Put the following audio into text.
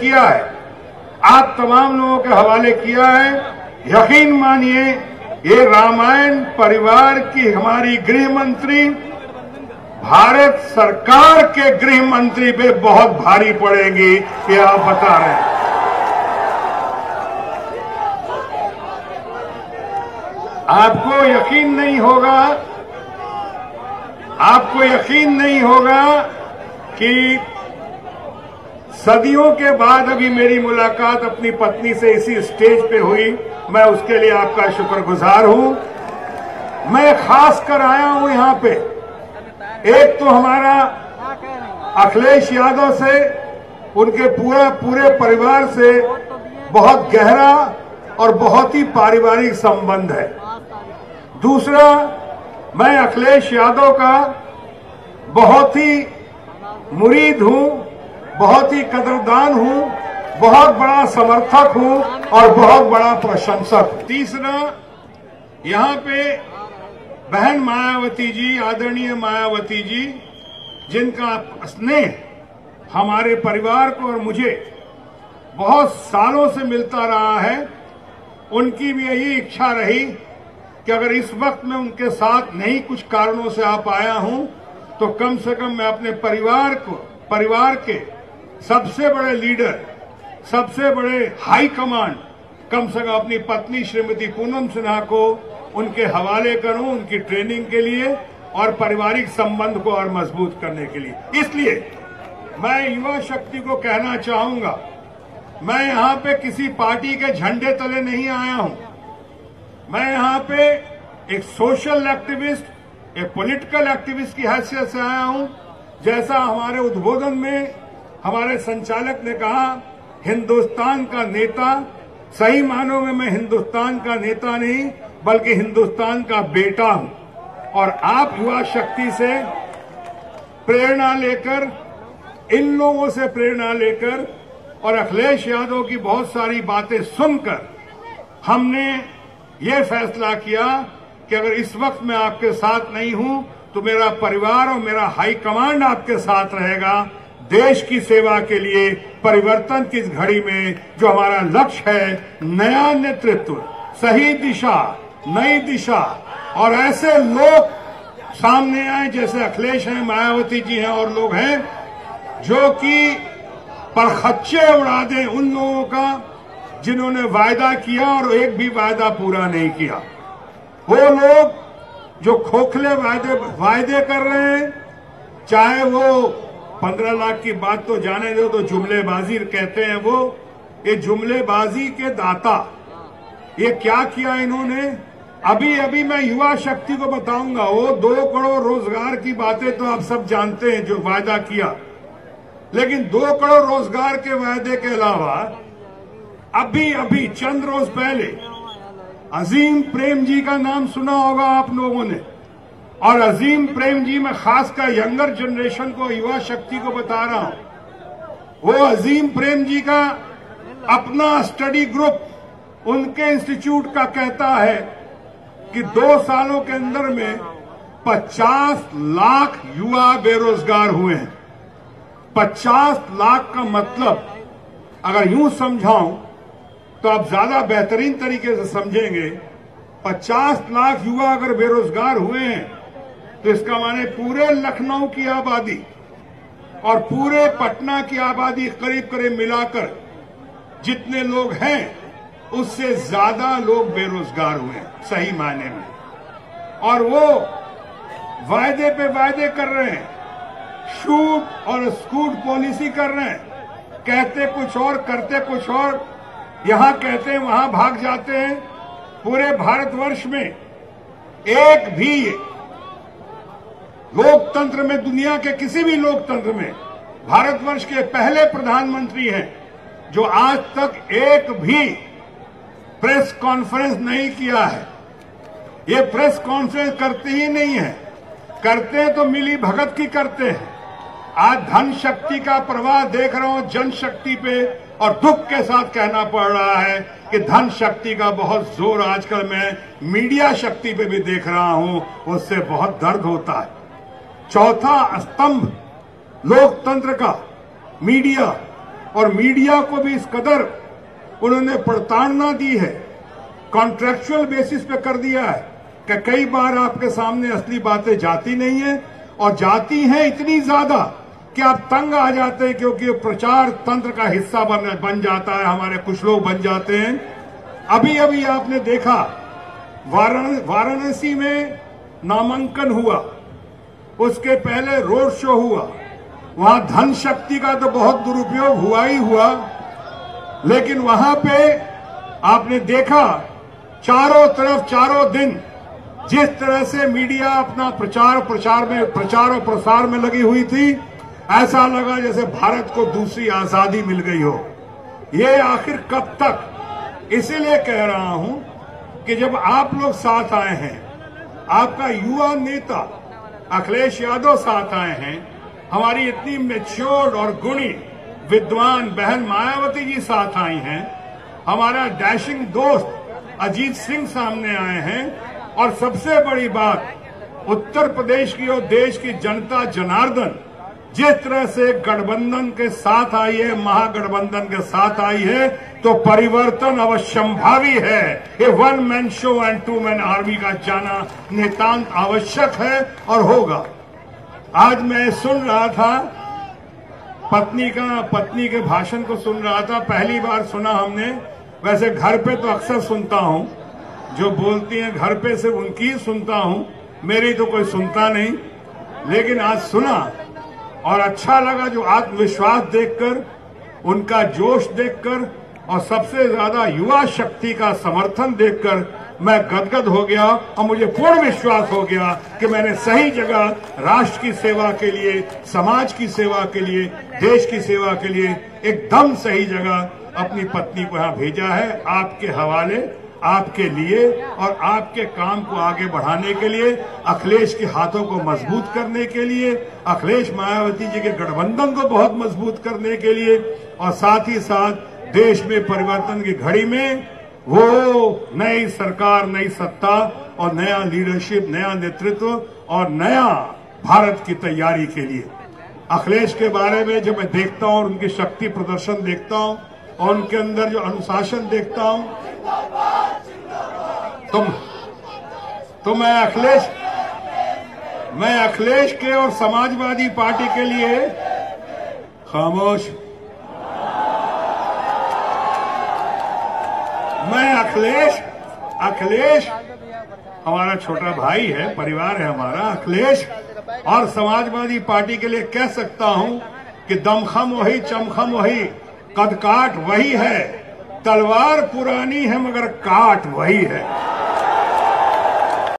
किया है, आप तमाम लोगों के हवाले किया है। यकीन मानिए ये रामायण परिवार की हमारी गृह मंत्री भारत सरकार के गृह मंत्री पे बहुत भारी पड़ेगी, ये आप बता रहे हैं। आपको यकीन नहीं होगा कि सदियों के बाद अभी मेरी मुलाकात अपनी पत्नी से इसी स्टेज पे हुई। मैं उसके लिए आपका शुक्रगुजार हूं। मैं खास कर आया हूं यहां पे, एक तो हमारा अखिलेश यादव से, उनके पूरे परिवार से बहुत गहरा और बहुत ही पारिवारिक संबंध है। दूसरा, मैं अखिलेश यादव का बहुत ही मुरीद हूं, बहुत ही कदरदान हूं, बहुत बड़ा समर्थक हूं और बहुत बड़ा प्रशंसक हूं। तीसरा, यहां पे बहन मायावती जी, आदरणीय मायावती जी, जिनका स्नेह हमारे परिवार को और मुझे बहुत सालों से मिलता रहा है, उनकी भी यही इच्छा रही कि अगर इस वक्त मैं उनके साथ नहीं कुछ कारणों से आ पाया हूं तो कम से कम मैं अपने परिवार के सबसे बड़े लीडर, सबसे बड़े हाई कमांड, कम से कम अपनी पत्नी श्रीमती पूनम सिन्हा को उनके हवाले करूं, उनकी ट्रेनिंग के लिए और पारिवारिक संबंध को और मजबूत करने के लिए। इसलिए मैं युवा शक्ति को कहना चाहूंगा, मैं यहां पे किसी पार्टी के झंडे तले नहीं आया हूं। मैं यहां पे एक सोशल एक्टिविस्ट, एक पॉलिटिकल एक्टिविस्ट की हैसियत से आया हूं। जैसा हमारे उद्बोधन में हमारे संचालक ने कहा, हिंदुस्तान का नेता, सही मानों में मैं हिंदुस्तान का नेता नहीं बल्कि हिंदुस्तान का बेटा हूं। और आप युवा शक्ति से प्रेरणा लेकर, इन लोगों से प्रेरणा लेकर और अखिलेश यादव की बहुत सारी बातें सुनकर हमने ये फैसला किया कि अगर इस वक्त मैं आपके साथ नहीं हूं तो मेरा परिवार और मेरा हाईकमांड आपके साथ रहेगा, देश की सेवा के लिए, परिवर्तन की इस घड़ी में जो हमारा लक्ष्य है, नया नेतृत्व, सही दिशा, नई दिशा, और ऐसे लोग सामने आए जैसे अखिलेश हैं, मायावती जी हैं और लोग हैं जो कि परखच्चे उड़ा दें उन लोगों का जिन्होंने वायदा किया और एक भी वायदा पूरा नहीं किया। वो लोग जो खोखले वायदे कर रहे हैं, चाहे वो 15 लाख की बात तो जाने दो, तो जुमलेबाजी कहते हैं वो, ये जुमलेबाजी के दाता, ये क्या किया इन्होंने। अभी मैं युवा शक्ति को बताऊंगा, वो 2 करोड़ रोजगार की बातें तो आप सब जानते हैं जो वायदा किया, लेकिन 2 करोड़ रोजगार के वायदे के अलावा अभी चंद रोज पहले अजीम प्रेम जी का नाम सुना होगा आप लोगों ने। और अजीम प्रेम जी, मैं खासकर यंगर जनरेशन को, युवा शक्ति को बता रहा हूं, वो अजीम प्रेम जी का अपना स्टडी ग्रुप उनके इंस्टीट्यूट का कहता है कि 2 सालों के अंदर में 50 लाख युवा बेरोजगार हुए हैं। 50 लाख का मतलब अगर यूं समझाऊं तो आप ज्यादा बेहतरीन तरीके से समझेंगे। 50 लाख युवा अगर बेरोजगार हुए हैं तो इसका माने पूरे लखनऊ की आबादी और पूरे पटना की आबादी करीब करीब मिलाकर जितने लोग हैं उससे ज्यादा लोग बेरोजगार हुए हैं सही मायने में। और वो वायदे पे वायदे कर रहे हैं, शूट और स्कूट पॉलिसी कर रहे हैं, कहते कुछ और करते कुछ और, यहां कहते हैं वहां भाग जाते हैं। पूरे भारतवर्ष में एक भी लोकतंत्र में, दुनिया के किसी भी लोकतंत्र में, भारतवर्ष के पहले प्रधानमंत्री हैं जो आज तक एक भी प्रेस कॉन्फ्रेंस नहीं किया है। ये प्रेस कॉन्फ्रेंस करते ही नहीं है, करते हैं तो मिली भगत की करते हैं। आज धन शक्ति का प्रवाह देख रहा हूं जनशक्ति पे, और दुख के साथ कहना पड़ रहा है कि धन शक्ति का बहुत जोर आजकल मैं मीडिया शक्ति पे भी देख रहा हूं, उससे बहुत दर्द होता है। चौथा स्तंभ लोकतंत्र का मीडिया, और मीडिया को भी इस कदर उन्होंने प्रताड़ना दी है, कॉन्ट्रेक्चुअल बेसिस पे कर दिया है कि कई बार आपके सामने असली बातें जाती नहीं है, और जाती हैं इतनी ज्यादा कि आप तंग आ जाते हैं, क्योंकि प्रचार तंत्र का हिस्सा बन जाता है, हमारे कुछ लोग बन जाते हैं। अभी अभी आपने देखा वाराणसी में नामांकन हुआ, उसके पहले रोड शो हुआ, वहां धन शक्ति का तो बहुत दुरुपयोग हुआ ही हुआ, लेकिन वहां पे आपने देखा चारों तरफ चारों दिन जिस तरह से मीडिया अपना प्रचार और प्रसार में लगी हुई थी, ऐसा लगा जैसे भारत को दूसरी आजादी मिल गई हो। ये आखिर कब तक? इसीलिए कह रहा हूं कि जब आप लोग साथ आए हैं, आपका युवा नेता अखिलेश यादव साथ आए हैं, हमारी इतनी मैच्योर्ड और गुणी विद्वान बहन मायावती जी साथ आई हैं, हमारा डैशिंग दोस्त अजीत सिंह सामने आए हैं, और सबसे बड़ी बात उत्तर प्रदेश की और देश की जनता जनार्दन जिस तरह से गठबंधन के साथ आई है, महागठबंधन के साथ आई है, तो परिवर्तन अवश्यंभावी है। ये one man show and two man army का जाना नितांत आवश्यक है और होगा। आज मैं सुन रहा था पत्नी के भाषण को सुन रहा था, पहली बार सुना हमने। वैसे घर पे तो अक्सर सुनता हूं, जो बोलती हैं घर पे से उनकी ही सुनता हूं, मेरी तो कोई सुनता नहीं, लेकिन आज सुना और अच्छा लगा। जो आत्मविश्वास देखकर, उनका जोश देखकर, और सबसे ज्यादा युवा शक्ति का समर्थन देखकर मैं गदगद हो गया, और मुझे पूर्ण विश्वास हो गया कि मैंने सही जगह राष्ट्र की सेवा के लिए, समाज की सेवा के लिए, देश की सेवा के लिए एकदम सही जगह अपनी पत्नी को यहां भेजा है, आपके हवाले, आपके लिए और आपके काम को आगे बढ़ाने के लिए, अखिलेश के हाथों को मजबूत करने के लिए, अखिलेश मायावती जी के गठबंधन को बहुत मजबूत करने के लिए, और साथ ही साथ देश में परिवर्तन की घड़ी में वो नई सरकार, नई सत्ता और नया लीडरशिप, नया नेतृत्व और नया भारत की तैयारी के लिए। अखिलेश के बारे में जब मैं देखता हूं और उनकी शक्ति प्रदर्शन देखता हूं और उनके अंदर जो अनुशासन देखता हूं, तो मैं अखिलेश के और समाजवादी पार्टी के लिए खामोश, मैं अखिलेश हमारा छोटा भाई है, परिवार है हमारा। अखिलेश और समाजवादी पार्टी के लिए कह सकता हूं कि दमखम वही, चमखम वही, कदकाठ वही है, तलवार पुरानी है मगर काट वही है।